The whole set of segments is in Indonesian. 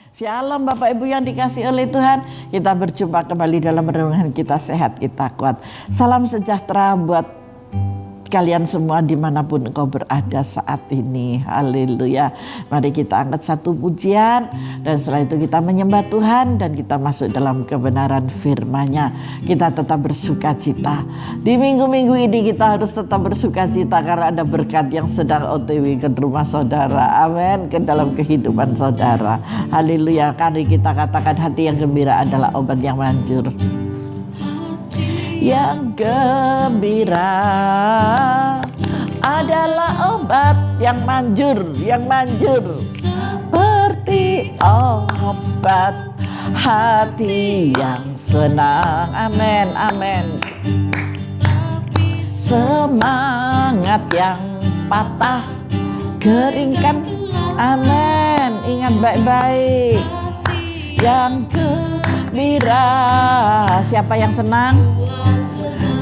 Shalom Bapak Ibu yang dikasihi oleh Tuhan. Kita berjumpa kembali dalam renungan kita sehat, kita kuat. Salam sejahtera buat kalian semua dimanapun engkau berada saat ini. Haleluya. Mari kita angkat satu pujian, dan setelah itu kita menyembah Tuhan dan kita masuk dalam kebenaran firman-Nya. Kita tetap bersuka cita. Di minggu-minggu ini kita harus tetap bersuka cita karena ada berkat yang sedang OTW ke rumah saudara. Amin. Ke dalam kehidupan saudara. Haleluya. Mari kita katakan hati yang gembira adalah obat yang manjur. Yang gembira adalah obat yang manjur, seperti obat hati yang senang. Amin, amin. Semangat yang patah keringkan. Amin. Ingat baik-baik. Yang gembira, siapa yang senang?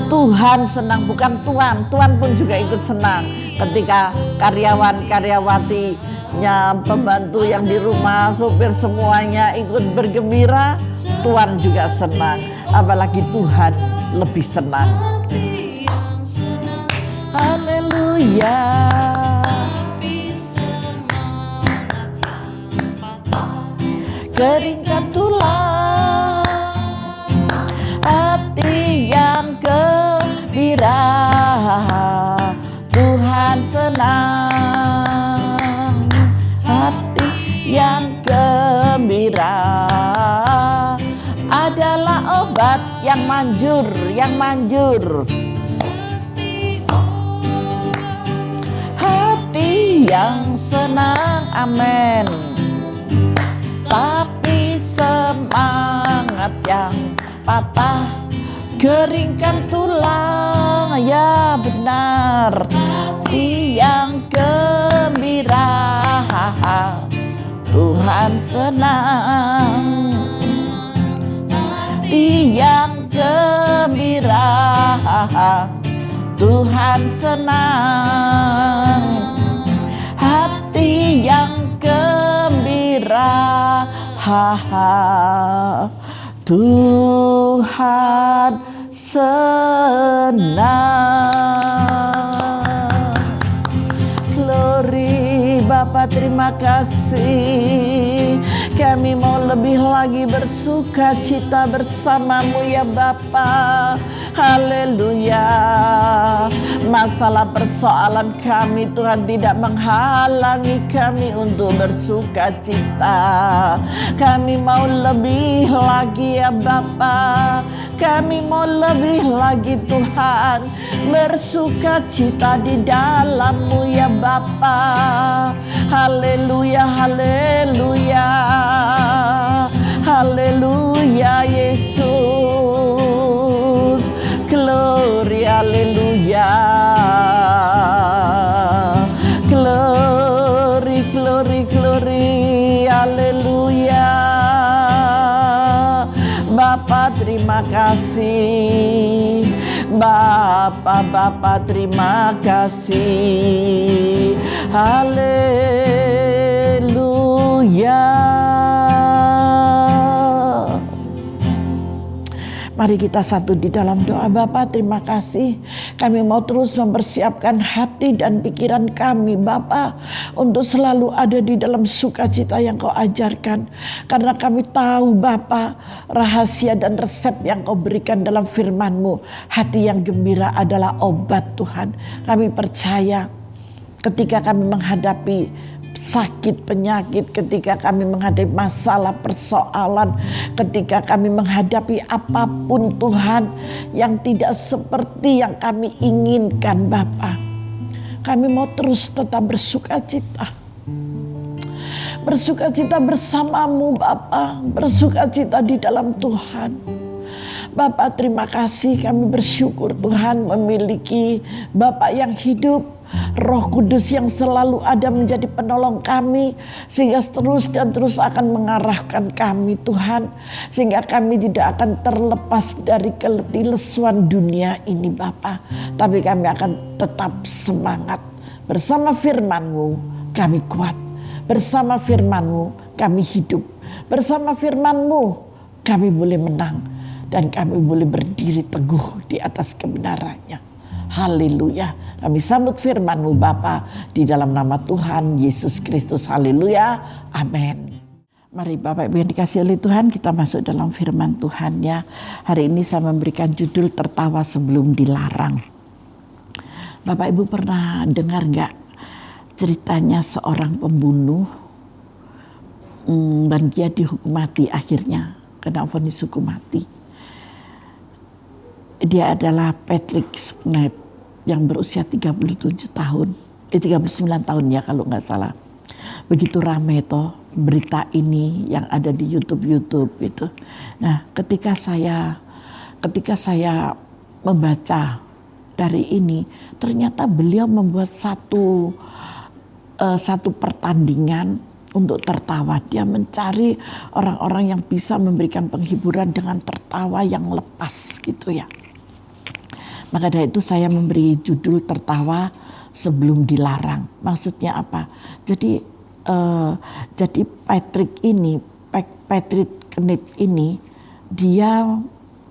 Tuhan senang, bukan Tuhan. Tuhan pun juga ikut senang ketika karyawan-karyawatinya, pembantu yang di rumah, supir semuanya ikut bergembira. Tuhan juga senang, apalagi Tuhan lebih senang. Haleluya. Keringkan tulang hati yang gembira, Tuhan senang. Hati yang gembira adalah obat yang manjur, hati yang senang. Amin. Tapi semangat yang patah keringkan tulang. Ya benar. Hati yang gembira, Tuhan senang. Hati yang gembira, Tuhan senang. Hati yang gembira, Tuhan senang. Glory Bapa, terima kasih. Kami mau lebih lagi bersuka cita bersamamu ya Bapa. Haleluya. Masalah persoalan kami Tuhan tidak menghalangi kami untuk bersuka cita. Kami mau lebih lagi ya Bapa. Kami mau lebih lagi Tuhan bersuka cita di dalam-Mu ya Bapa. Haleluya, haleluya. Haleluya Yesus. Glory, haleluya. Glory, glory, glory, haleluya. Bapa terima kasih. Bapa terima kasih. Haleluya. Mari kita satu di dalam doa. Bapa terima kasih. Kami mau terus mempersiapkan hati dan pikiran kami Bapa untuk selalu ada di dalam sukacita yang Kau ajarkan. Karena kami tahu Bapa, rahasia dan resep yang Kau berikan dalam firman-Mu. Hati yang gembira adalah obat Tuhan. Kami percaya ketika kami menghadapi sakit, penyakit, ketika kami menghadapi masalah, persoalan, ketika kami menghadapi apapun Tuhan yang tidak seperti yang kami inginkan Bapa, kami mau terus tetap bersuka cita. Bersuka cita bersama-Mu Bapa, bersuka cita di dalam Tuhan. Bapa terima kasih, kami bersyukur Tuhan memiliki Bapa yang hidup, Roh Kudus yang selalu ada menjadi penolong kami, sehingga terus dan terus akan mengarahkan kami Tuhan, sehingga kami tidak akan terlepas dari keletih lesuan dunia ini Bapa, tapi kami akan tetap semangat. Bersama firman-Mu kami kuat, bersama firman-Mu kami hidup, Bersama firman-Mu kami boleh menang dan kami boleh berdiri teguh di atas kebenarannya. Haleluya. Kami sambut firman-Mu Bapa di dalam nama Tuhan Yesus Kristus. Haleluya. Amin. Mari Bapak Ibu yang dikasihi oleh Tuhan, kita masuk dalam firman Tuhan ya. Hari ini saya memberikan judul tertawa sebelum dilarang. Bapak Ibu pernah dengar gak ceritanya seorang pembunuh dan dia dihukum mati akhirnya, kena vonis hukum mati. Dia adalah Patrick Knight yang berusia 39 tahun ya kalau nggak salah. Begitu ramai toh berita ini yang ada di YouTube itu. Nah, ketika saya membaca dari ini, ternyata beliau membuat satu pertandingan untuk tertawa. Dia mencari orang-orang yang bisa memberikan penghiburan dengan tertawa yang lepas gitu ya. Maka dari itu saya memberi judul tertawa sebelum dilarang. Maksudnya apa? Jadi Patrick Knight ini dia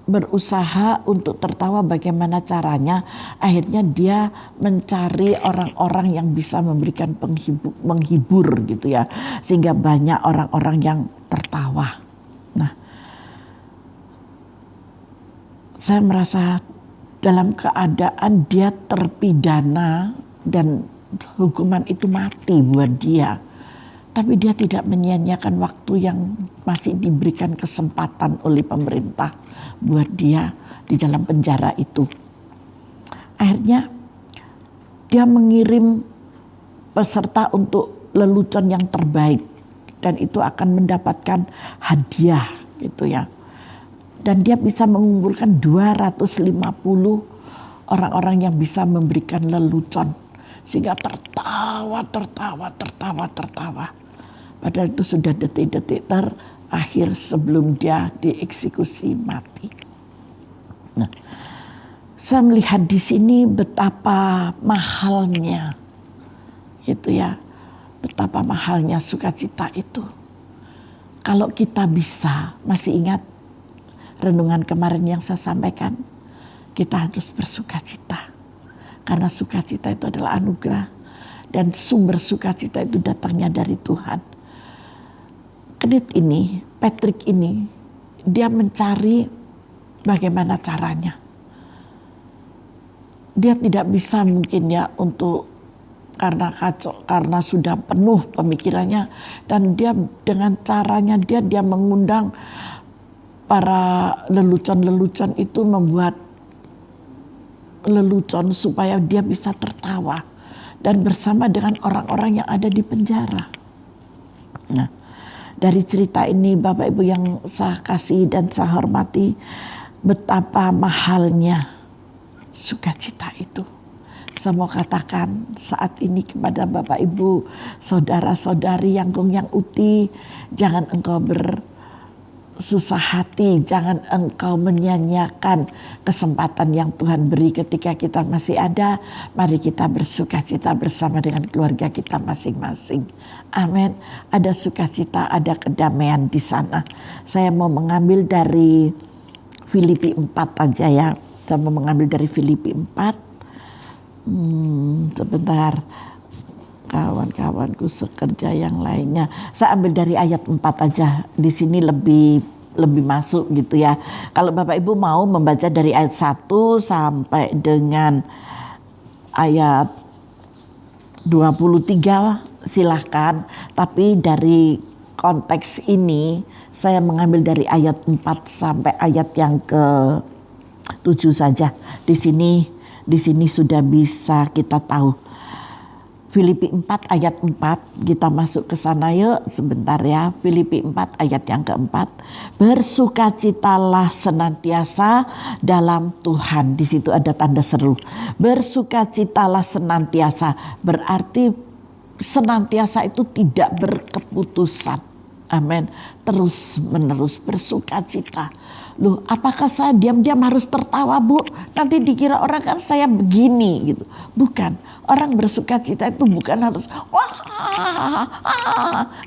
berusaha untuk tertawa bagaimana caranya. Akhirnya dia mencari orang-orang yang bisa memberikan menghibur gitu ya. Sehingga banyak orang-orang yang tertawa. Nah, saya merasa dalam keadaan dia terpidana dan hukuman itu mati buat dia. Tapi dia tidak menyia-nyiakan waktu yang masih diberikan kesempatan oleh pemerintah buat dia di dalam penjara itu. Akhirnya dia mengirim peserta untuk lelucon yang terbaik. Dan itu akan mendapatkan hadiah gitu ya. Dan dia bisa mengumpulkan 250 orang-orang yang bisa memberikan lelucon. Sehingga tertawa. Padahal itu sudah detik-detik terakhir sebelum dia dieksekusi mati. Nah, saya melihat di sini betapa mahalnya gitu ya. Betapa mahalnya sukacita itu. Kalau kita bisa, masih ingat renungan kemarin yang saya sampaikan, kita harus bersukacita. Karena sukacita itu adalah anugerah. Dan sumber sukacita itu datangnya dari Tuhan. Patrick ini, dia mencari bagaimana caranya. Dia tidak bisa mungkin ya untuk karena sudah penuh pemikirannya. Dan dia dengan caranya dia mengundang para lelucon-lelucon itu membuat lelucon supaya dia bisa tertawa dan bersama dengan orang-orang yang ada di penjara. Nah, dari cerita ini Bapak Ibu yang saya kasih dan saya hormati, betapa mahalnya sukacita itu. Saya mau katakan saat ini kepada Bapak Ibu, saudara-saudari yang uti, jangan engkau susah hati, jangan engkau menyia-nyiakan kesempatan yang Tuhan beri ketika kita masih ada. Mari kita bersukacita bersama dengan keluarga kita masing-masing. Amin. Ada sukacita, ada kedamaian di sana. Saya mau mengambil dari Filipi 4 aja ya. Saya mau mengambil dari Filipi 4. Sebentar. Kawan-kawanku sekerja yang lainnya. Saya ambil dari ayat 4 aja. Di sini lebih masuk gitu ya. Kalau Bapak Ibu mau membaca dari ayat 1 sampai dengan ayat 23 silahkan. Tapi dari konteks ini saya mengambil dari ayat 4 sampai ayat yang ke-7 saja. Di sini sudah bisa kita tahu. Filipi 4 ayat 4, kita masuk ke sana yuk sebentar ya. Filipi 4 ayat yang keempat. Bersukacitalah senantiasa dalam Tuhan. Di situ ada tanda seru. Bersukacitalah senantiasa. Berarti senantiasa itu tidak berkeputusan. Amin. Terus menerus bersukacita. Loh, apakah saya diam-diam harus tertawa, Bu? Nanti dikira orang kan saya begini gitu. Bukan. Orang bersukacita itu bukan harus wah,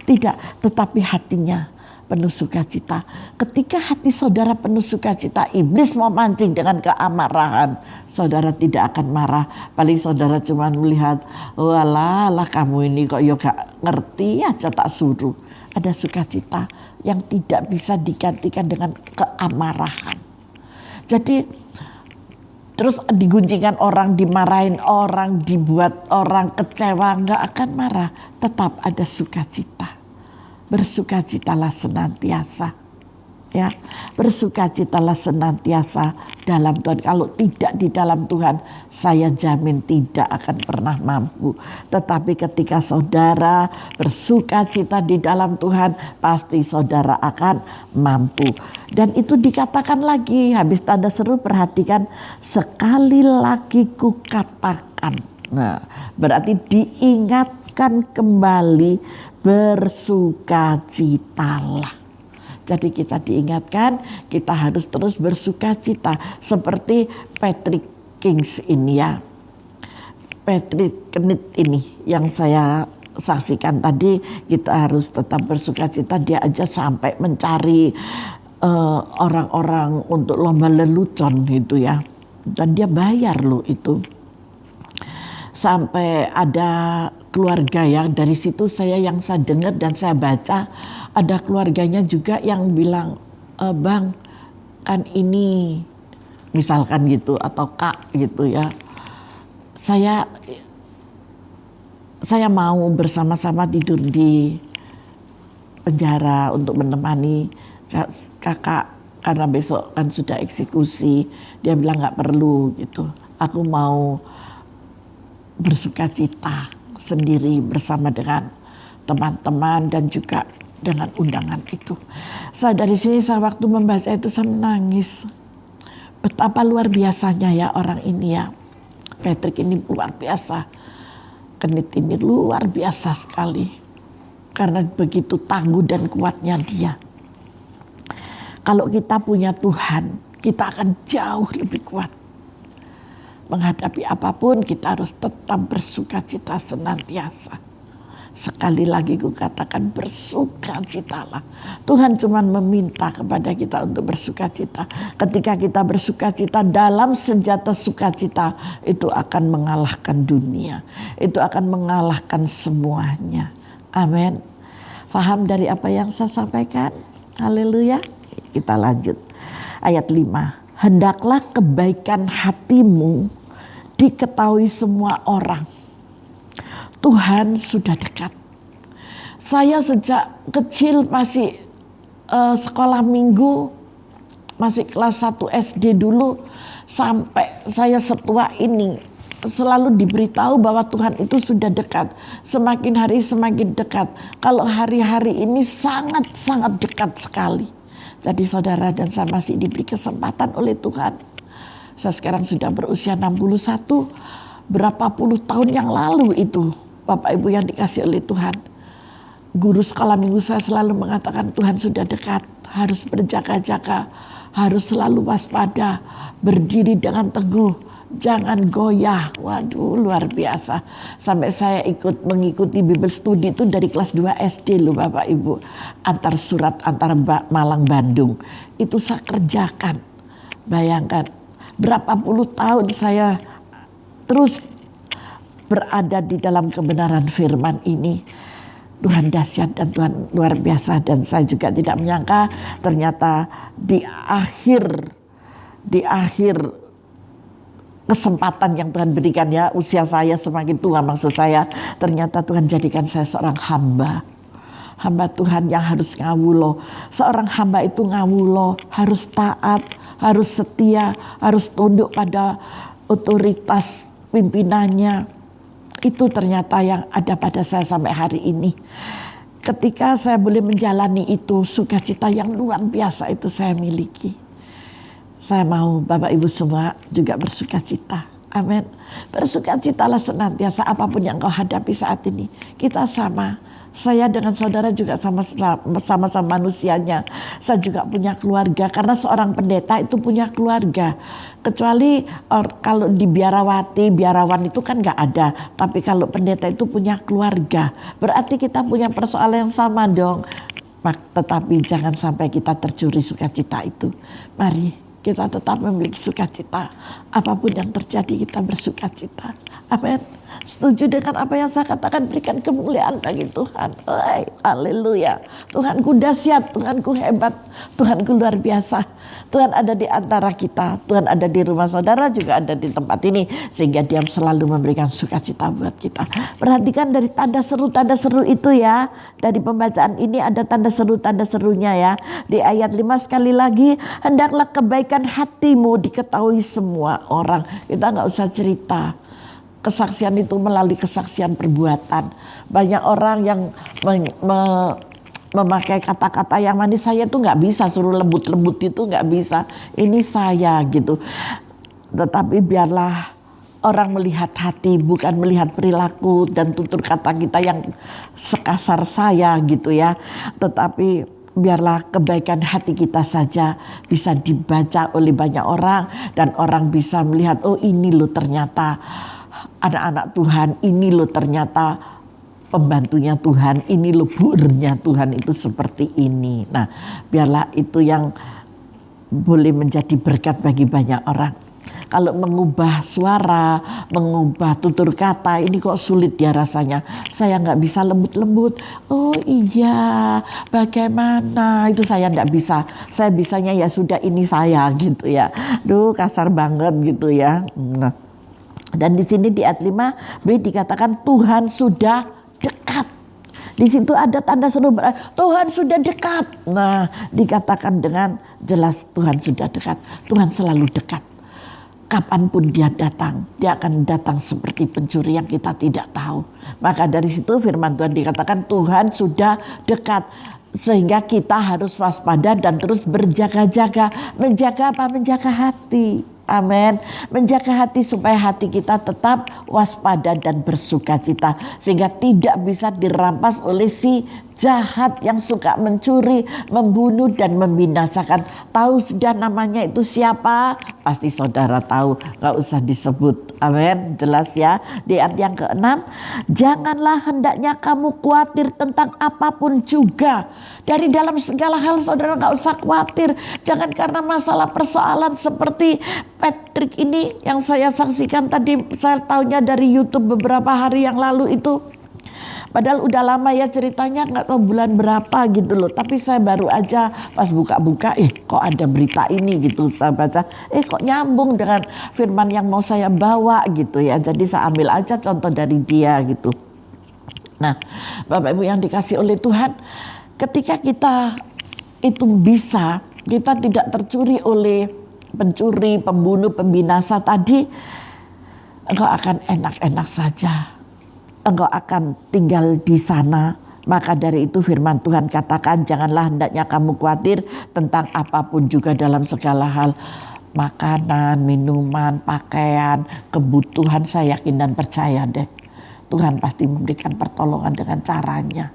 tidak, tetapi hatinya penuh sukacita. Ketika hati saudara penuh sukacita, iblis mau mancing dengan keamarahan, saudara tidak akan marah. Paling saudara cuma melihat, walah kamu ini kok gak ngerti aja tak suruh. Ada sukacita yang tidak bisa digantikan dengan keamarahan. Jadi terus diguncingkan orang, dimarahin orang, dibuat orang kecewa, gak akan marah. Tetap ada sukacita. Bersukacitalah senantiasa. Ya, bersukacitalah senantiasa dalam Tuhan. Kalau tidak di dalam Tuhan, saya jamin tidak akan pernah mampu. Tetapi ketika saudara bersukacita di dalam Tuhan, pasti saudara akan mampu. Dan itu dikatakan lagi, habis tanda seru perhatikan, sekali lagi kukatakan. Nah, berarti diingatkan kembali, bersukacitalah. Jadi kita diingatkan, kita harus terus bersukacita. Seperti Patrick Kings ini ya. Patrick Kenit ini yang saya saksikan tadi, kita harus tetap bersukacita. Dia aja sampai mencari orang-orang untuk lomba lelucon gitu ya. Dan dia bayar loh itu. Sampai ada keluarga yang dari situ yang saya dengar dan saya baca, ada keluarganya juga yang bilang, bang kan ini misalkan gitu atau kak gitu ya, saya mau bersama-sama tidur di penjara untuk menemani kakak karena besok kan sudah eksekusi. Dia bilang nggak perlu gitu, aku mau bersukacita sendiri bersama dengan teman-teman dan juga dengan undangan itu. Dari sini waktu membaca itu saya menangis. Betapa luar biasanya ya orang ini ya. Patrick ini luar biasa. Kenit ini luar biasa sekali. Karena begitu tangguh dan kuatnya dia. Kalau kita punya Tuhan, kita akan jauh lebih kuat. Menghadapi apapun kita harus tetap bersukacita senantiasa. Sekali lagi ku katakan bersukacitalah. Tuhan cuma meminta kepada kita untuk bersukacita. Ketika kita bersukacita dalam senjata sukacita, itu akan mengalahkan dunia. Itu akan mengalahkan semuanya. Amin. Faham dari apa yang saya sampaikan? Haleluya. Kita lanjut. Ayat 5. Hendaklah kebaikan hatimu diketahui semua orang. Tuhan sudah dekat. Saya sejak kecil masih sekolah minggu, masih kelas 1 SD dulu, sampai saya setua ini selalu diberitahu bahwa Tuhan itu sudah dekat. Semakin hari semakin dekat. Kalau hari-hari ini sangat-sangat dekat sekali. Jadi saudara dan saya masih diberi kesempatan oleh Tuhan. Saya sekarang sudah berusia 61. Berapa puluh tahun yang lalu itu Bapak Ibu yang dikasih oleh Tuhan. Guru sekolah minggu saya selalu mengatakan Tuhan sudah dekat. Harus berjaga-jaga. Harus selalu waspada. Berdiri dengan teguh. Jangan goyah. Waduh luar biasa. Sampai saya mengikuti Bible Study itu dari kelas 2 SD loh Bapak Ibu. Antar surat antara Malang Bandung. Itu saya kerjakan. Bayangkan. Berapa puluh tahun saya terus berada di dalam kebenaran firman ini. Tuhan dahsyat dan Tuhan luar biasa. Dan saya juga tidak menyangka ternyata di akhir kesempatan yang Tuhan berikan ya. Usia saya semakin tua maksud saya. Ternyata Tuhan jadikan saya seorang hamba. Hamba Tuhan yang harus ngawulo. Seorang hamba itu ngawulo harus taat, harus setia, harus tunduk pada otoritas pimpinannya. Itu ternyata yang ada pada saya sampai hari ini. Ketika saya boleh menjalani itu, sukacita yang luar biasa itu saya miliki. Saya mau Bapak Ibu semua juga bersukacita. Amin. Bersukacitalah senantiasa apapun yang kau hadapi saat ini. Kita sama. Saya dengan saudara juga sama-sama manusianya. Saya juga punya keluarga. Karena seorang pendeta itu punya keluarga. Kecuali kalau di biarawan itu kan gak ada. Tapi kalau pendeta itu punya keluarga. Berarti kita punya persoalan yang sama dong. Tetapi jangan sampai kita tercuri sukacita itu. Mari kita tetap memiliki sukacita. Apapun yang terjadi kita bersukacita. Amin. Setuju dengan apa yang saya katakan, berikan kemuliaan bagi Tuhan. Haleluya. Tuhanku dahsyat, Tuhanku hebat, Tuhanku luar biasa. Tuhan ada di antara kita, Tuhan ada di rumah saudara, juga ada di tempat ini. Sehingga Dia selalu memberikan sukacita buat kita. Perhatikan dari tanda seru itu ya. Dari pembacaan ini ada tanda serunya ya. Di ayat 5 sekali lagi, hendaklah kebaikan hatimu diketahui semua orang. Kita gak usah cerita. Kesaksian itu melalui kesaksian perbuatan. Banyak orang yang memakai kata-kata yang manis. Saya tuh nggak bisa, suruh lembut-lembut itu nggak bisa. Ini saya gitu. Tetapi biarlah orang melihat hati, bukan melihat perilaku dan tutur kata kita yang sekasar saya gitu ya. Tetapi biarlah kebaikan hati kita saja bisa dibaca oleh banyak orang. Dan orang bisa melihat, oh ini loh ternyata anak-anak Tuhan, ini loh ternyata pembantunya Tuhan, ini loh burnya Tuhan itu seperti ini. Nah, biarlah itu yang boleh menjadi berkat bagi banyak orang. Kalau mengubah suara, mengubah tutur kata, ini kok sulit ya rasanya. Saya nggak bisa lembut-lembut. Oh iya, bagaimana? Itu saya nggak bisa. Saya bisanya ya sudah ini saya gitu ya. Duh kasar banget gitu ya. Nah. Dan di sini di ayat 5b dikatakan Tuhan sudah dekat. Di situ ada tanda seru, Tuhan sudah dekat. Nah, dikatakan dengan jelas Tuhan sudah dekat. Tuhan selalu dekat. Kapanpun Dia datang, Dia akan datang seperti pencuri yang kita tidak tahu. Maka dari situ firman Tuhan dikatakan Tuhan sudah dekat. Sehingga kita harus waspada dan terus berjaga-jaga. Menjaga apa? Menjaga hati. Amin. Menjaga hati supaya hati kita tetap waspada dan bersukacita. Sehingga tidak bisa dirampas oleh si jahat yang suka mencuri, membunuh dan membinasakan. Tahu sudah namanya itu siapa? Pasti saudara tahu, gak usah disebut. Amin. Jelas ya. Di ayat yang ke-6, janganlah hendaknya kamu khawatir tentang apapun juga. Dari dalam segala hal saudara gak usah khawatir. Jangan karena masalah persoalan seperti Patrick ini yang saya saksikan tadi, saya tahunya dari YouTube beberapa hari yang lalu itu. Padahal udah lama ya ceritanya, nggak tahu bulan berapa gitu loh. Tapi saya baru aja pas buka-buka, kok ada berita ini gitu. Saya baca, kok nyambung dengan firman yang mau saya bawa gitu ya. Jadi saya ambil aja contoh dari dia gitu. Nah, Bapak Ibu yang dikasih oleh Tuhan, ketika kita itu bisa, kita tidak tercuri oleh pencuri, pembunuh, pembinasa tadi, engkau akan enak-enak saja. Engkau akan tinggal di sana. Maka dari itu firman Tuhan katakan, janganlah hendaknya kamu khawatir tentang apapun juga dalam segala hal. Makanan, minuman, pakaian, kebutuhan, saya yakin dan percaya deh. Tuhan pasti memberikan pertolongan dengan caranya.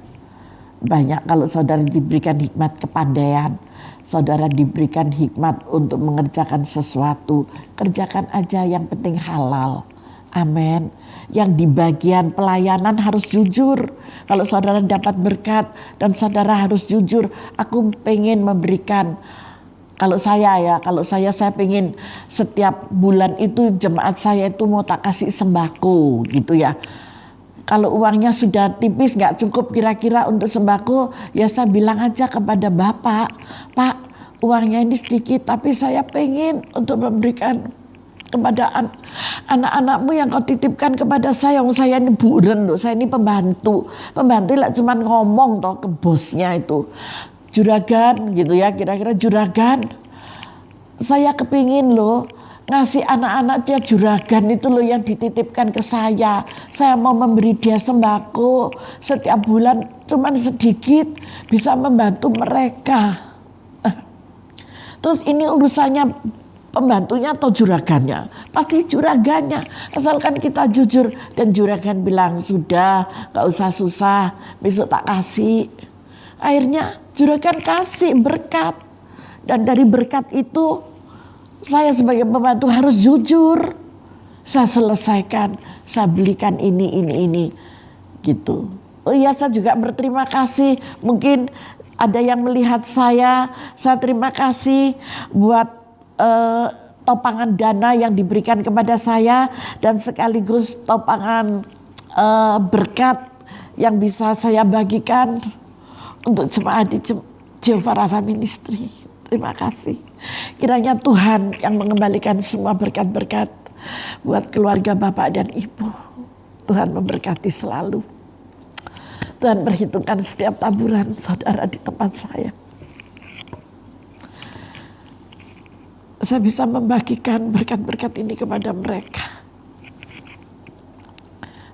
Banyak kalau saudara diberikan hikmat kepandaian, saudara diberikan hikmat untuk mengerjakan sesuatu, kerjakan aja, yang penting halal. Amin. Yang di bagian pelayanan harus jujur. Kalau saudara dapat berkat dan saudara harus jujur, aku pengen memberikan. Kalau saya pengen setiap bulan itu jemaat saya itu mau tak kasih sembako gitu ya. Kalau uangnya sudah tipis, gak cukup kira-kira untuk sembako, ya saya bilang aja kepada Bapak, Pak, uangnya ini sedikit tapi saya pengen untuk memberikan kepada anak-anakmu yang kau titipkan kepada saya. Saya ini buren loh, saya ini pembantu lah cuman ngomong toh ke bosnya itu, juragan gitu ya, kira-kira juragan, saya kepingin loh ngasih anak-anaknya juragan itu loh yang dititipkan ke saya. Saya mau memberi dia sembako setiap bulan cuman sedikit, bisa membantu mereka. Terus ini urusannya pembantunya atau juragannya? Pasti juragannya, asalkan kita jujur. Dan juragan bilang, sudah gak usah susah, besok tak kasih. Akhirnya juragan kasih berkat. Dan dari berkat itu saya sebagai pembantu harus jujur. Saya selesaikan, saya belikan ini gitu. Oh iya, saya juga berterima kasih. Mungkin Ada yang melihat saya terima kasih buat topangan dana yang diberikan kepada saya dan sekaligus topangan berkat yang bisa saya bagikan untuk jemaat di Jehovah Rafa Ministry. Terima kasih. Kiranya Tuhan yang mengembalikan semua berkat-berkat buat keluarga Bapak dan Ibu. Tuhan memberkati selalu. Tuhan perhitungkan setiap taburan saudara di tempat saya. Saya bisa membagikan berkat-berkat ini kepada mereka.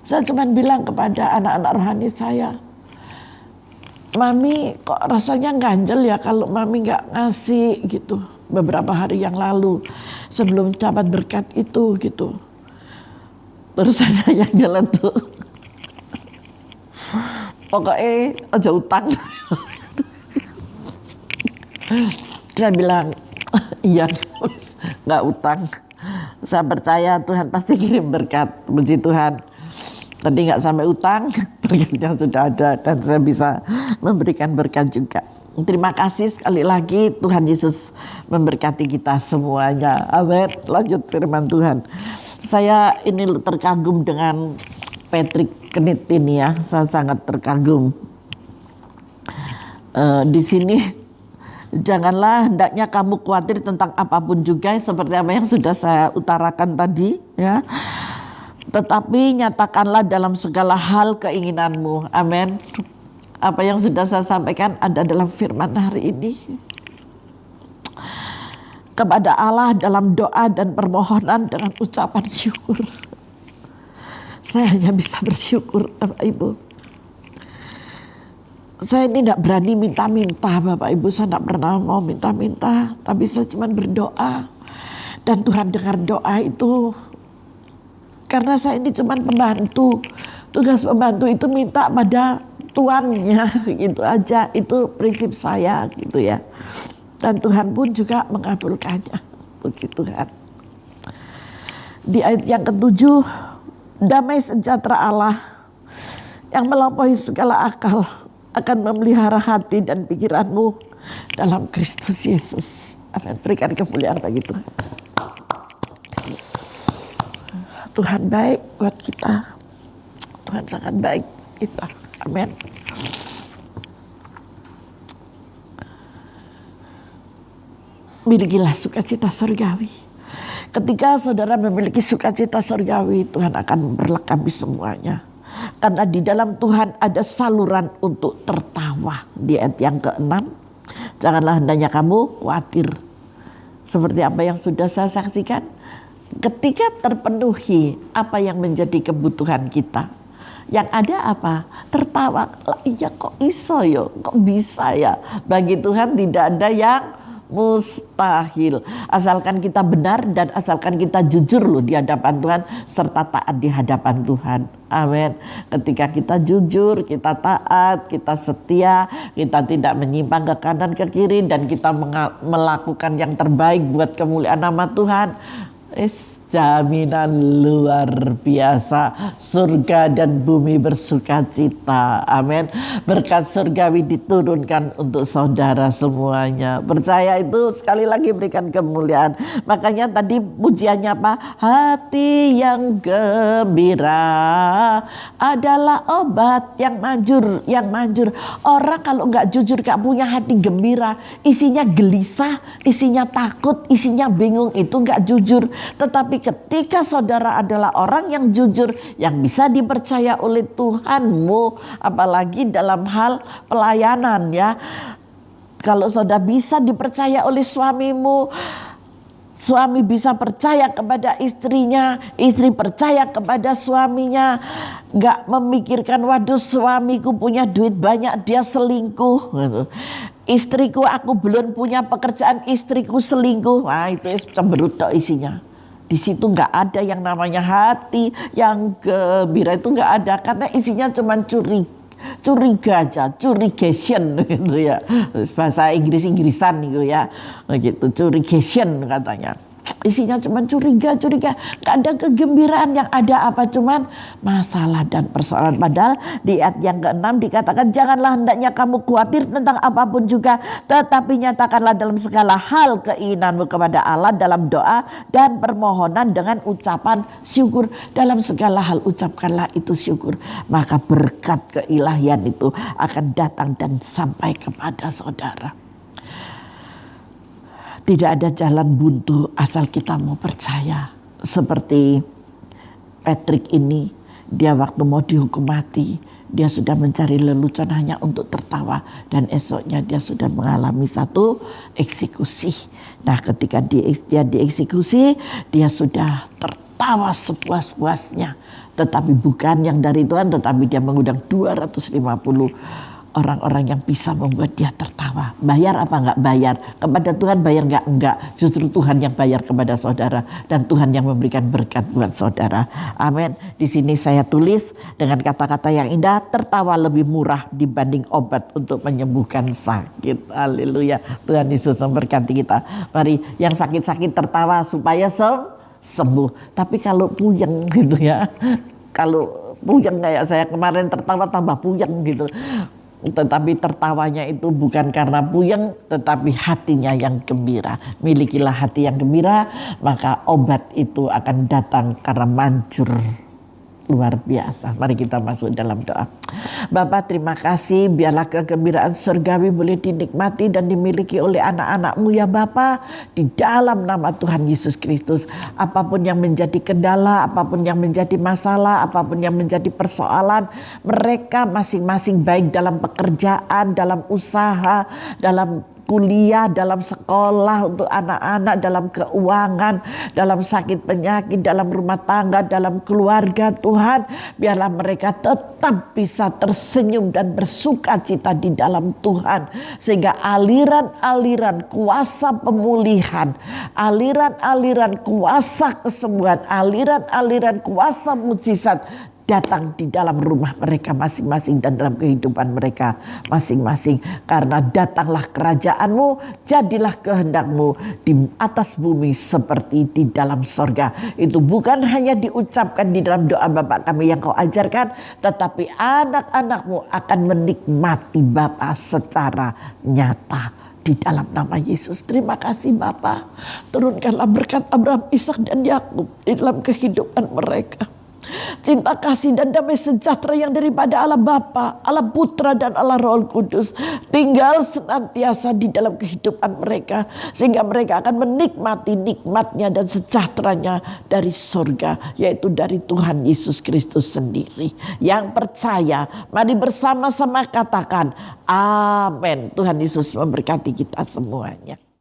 Saya cuma bilang kepada anak-anak rohani saya, Mami kok rasanya ganjel ya kalau Mami gak ngasih gitu. Beberapa hari yang lalu sebelum dapat berkat itu gitu. Terus saya yang jalan tuh, pokoknya aja utang. Saya bilang, iya gak utang. Saya percaya Tuhan pasti kirim berkat. Puji Tuhan. Tadi nggak sampai utang, berkatnya sudah ada dan saya bisa memberikan berkat juga. Terima kasih sekali lagi, Tuhan Yesus memberkati kita semuanya. Amin. Lanjut firman Tuhan. Saya ini terkagum dengan Patrick Kenit ini ya, saya sangat terkagum. Di sini janganlah hendaknya kamu khawatir tentang apapun juga seperti apa yang sudah saya utarakan tadi ya. Tetapi nyatakanlah dalam segala hal keinginanmu. Amin. Apa yang sudah saya sampaikan ada dalam firman hari ini. Kepada Allah dalam doa dan permohonan dengan ucapan syukur. Saya hanya bisa bersyukur Bapak Ibu. Saya ini tidak berani minta-minta Bapak Ibu. Saya tidak pernah mau minta-minta. Tapi saya cuma berdoa. Dan Tuhan dengar doa itu. Karena saya ini cuma pembantu. Tugas pembantu itu minta pada tuannya gitu aja. Itu prinsip saya gitu ya. Dan Tuhan pun juga mengabulkannya. Puji Tuhan. Di ayat yang ke-7, damai sejahtera Allah yang melampaui segala akal akan memelihara hati dan pikiranmu dalam Kristus Yesus. Amin. Berikan kemuliaan bagi Tuhan. Tuhan baik buat kita. Tuhan sangat baik buat kita. Amin. Milikilah sukacita surgawi. Ketika saudara memiliki sukacita surgawi, Tuhan akan memperlengkapi semuanya. Karena di dalam Tuhan ada saluran untuk tertawa. Di ayat yang ke-6, janganlah hendaknya kamu khawatir. Seperti apa yang sudah saya saksikan, ketika terpenuhi apa yang menjadi kebutuhan kita, yang ada apa? Tertawa. Iya kok iso yo, kok bisa ya? Bagi Tuhan tidak ada yang mustahil. Asalkan kita benar dan asalkan kita jujur loh di hadapan Tuhan serta taat di hadapan Tuhan. Amin. Ketika kita jujur, kita taat, kita setia, kita tidak menyimpang ke kanan ke kiri dan kita melakukan yang terbaik buat kemuliaan nama Tuhan. Jaminan luar biasa, surga dan bumi bersuka cita. Amin. Berkat surgawi diturunkan untuk saudara semuanya. Percaya itu, sekali lagi berikan kemuliaan. Makanya tadi pujiannya apa? Hati yang gembira adalah obat yang manjur, yang manjur. Orang kalau nggak jujur, nggak punya hati gembira, isinya gelisah, isinya takut, isinya bingung, itu nggak jujur. Tetapi ketika saudara adalah orang yang jujur, yang bisa dipercaya oleh Tuhanmu, apalagi dalam hal pelayanan ya. Kalau saudara bisa dipercaya oleh suamimu, suami bisa percaya kepada istrinya, istri percaya kepada suaminya, gak memikirkan waduh suamiku punya duit banyak dia selingkuh, istriku aku belum punya pekerjaan istriku selingkuh. Nah itu cemberut isinya. Di situ nggak ada yang namanya hati yang gembira, itu nggak ada karena isinya cuma curiga aja, curigation gitu ya, bahasa Inggrisan gitu ya, gitu curigation katanya. Isinya cuma curiga. Gak ada kegembiraan, yang ada apa? Cuman masalah dan persoalan. Padahal di ayat yang ke-6 dikatakan, janganlah hendaknya kamu khawatir tentang apapun juga, tetapi nyatakanlah dalam segala hal keinginanmu kepada Allah dalam doa dan permohonan dengan ucapan syukur. Dalam segala hal ucapkanlah itu syukur. Maka berkat keilahian itu akan datang dan sampai kepada saudara. Tidak ada jalan buntu asal kita mau percaya. Seperti Patrick ini, dia waktu mau dihukum mati, dia sudah mencari lelucon hanya untuk tertawa. Dan esoknya dia sudah mengalami satu eksekusi. Nah, ketika dia dieksekusi, dia sudah tertawa sepuas-puasnya. Tetapi bukan yang dari Tuhan, tetapi dia mengundang 250 orang-orang yang bisa membuat dia tertawa. Bayar apa enggak bayar? Kepada Tuhan bayar enggak? Justru Tuhan yang bayar kepada saudara. Dan Tuhan yang memberikan berkat buat saudara. Amin. Di sini saya tulis dengan kata-kata yang indah. Tertawa lebih murah dibanding obat untuk menyembuhkan sakit. Haleluya. Tuhan Yesus memberkati kita. Mari yang sakit-sakit tertawa supaya sembuh. Tapi kalau puyeng gitu ya. Kalau puyeng kayak saya kemarin tertawa tambah puyeng gitu. Tetapi tertawanya itu bukan karena puyeng, tetapi hatinya yang gembira. Milikilah hati yang gembira, maka obat itu akan datang karena manjur luar biasa. Mari kita masuk dalam doa. Bapa, terima kasih, biarlah kegembiraan surgawi boleh dinikmati dan dimiliki oleh anak-anak-Mu ya Bapa, di dalam nama Tuhan Yesus Kristus. Apapun yang menjadi kendala, apapun yang menjadi masalah, apapun yang menjadi persoalan, mereka masing-masing baik dalam pekerjaan, dalam usaha, dalam kuliah, dalam sekolah untuk anak-anak, dalam keuangan, dalam sakit penyakit, dalam rumah tangga, dalam keluarga Tuhan. Biarlah mereka tetap bisa tersenyum dan bersuka cita di dalam Tuhan. Sehingga aliran-aliran kuasa pemulihan, aliran-aliran kuasa kesembuhan, aliran-aliran kuasa mujizat datang di dalam rumah mereka masing-masing dan dalam kehidupan mereka masing-masing. Karena datanglah kerajaan-Mu, jadilah kehendak-Mu di atas bumi seperti di dalam sorga. Itu bukan hanya diucapkan di dalam doa Bapa kami yang Kau ajarkan, tetapi anak-anak-Mu akan menikmati Bapa secara nyata. Di dalam nama Yesus, terima kasih Bapa. Turunkanlah berkat Abraham, Ishak dan Yakub di dalam kehidupan mereka. Cinta kasih dan damai sejahtera yang daripada Allah Bapa, Allah Putra dan Allah Roh Kudus tinggal senantiasa di dalam kehidupan mereka, sehingga mereka akan menikmati nikmatnya dan sejahteranya dari surga, yaitu dari Tuhan Yesus Kristus sendiri. Yang percaya, mari bersama-sama katakan amin. Tuhan Yesus memberkati kita semuanya.